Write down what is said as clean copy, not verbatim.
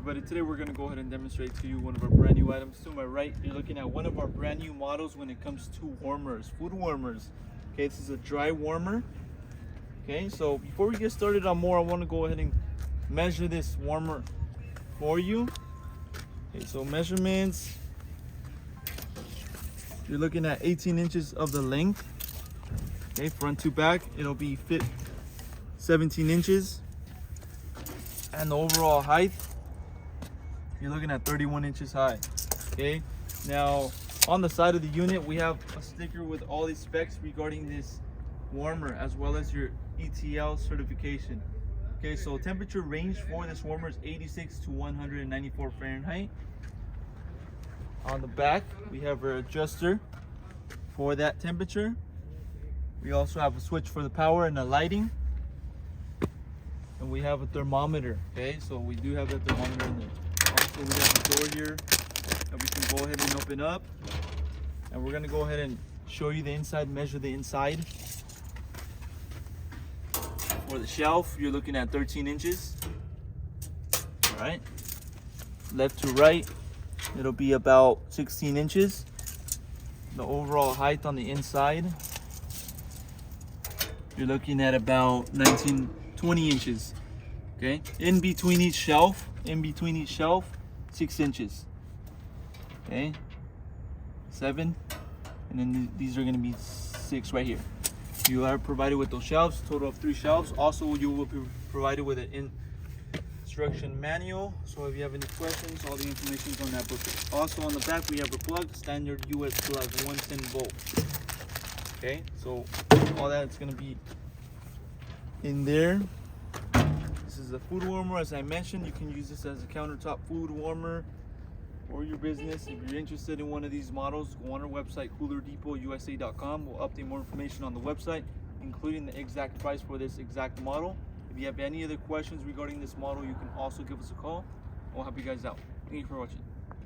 everybody, today we're going to go ahead and demonstrate to you one of our brand new items. To my right, you're looking at one of our brand new models when it comes to warmers, food warmers. Okay, this is a dry warmer. Okay, so before we get started on more, I want to go ahead and measure this warmer for you. Okay, so measurements, you're looking at 18 inches of the length. Okay, front to back, it'll be fit 17 inches. And the overall height, you're looking at 31 inches high. Okay, now on the side of the unit, we have a sticker with all these specs regarding this warmer, as well as your ETL certification. Okay, so temperature range for this warmer is 86 to 194 Fahrenheit. On the back, we have our adjuster for that temperature. We also have a switch for the power and the lighting. And we have a thermometer. Okay, so we do have a thermometer in there. Also, we have a door here that we can go ahead and open up. And we're gonna go ahead and show you the inside, measure the inside. For the shelf, you're looking at 13 inches. All right, left to right, it'll be about 16 inches. The overall height on the inside, you're looking at about 20 inches. Okay, in between each shelf, 6 inches. Okay, 7, and then these are going to be 6 right here. You are provided with those shelves, total of 3 shelves. Also, you will be provided with an instruction manual. So if you have any questions, all the information is on that booklet. Also on the back, we have a plug, standard US plug, 110 volt. Okay, so all that's going to be in there. This is a food warmer. As I mentioned, you can use this as a countertop food warmer for your business. If you're interested in one of these models, go on our website, Coolerdepotservice.com. We'll update more information on the website, including the exact price for this exact model. If you have any other questions regarding this model, you can also give us a call. We'll help you guys out. Thank you for watching.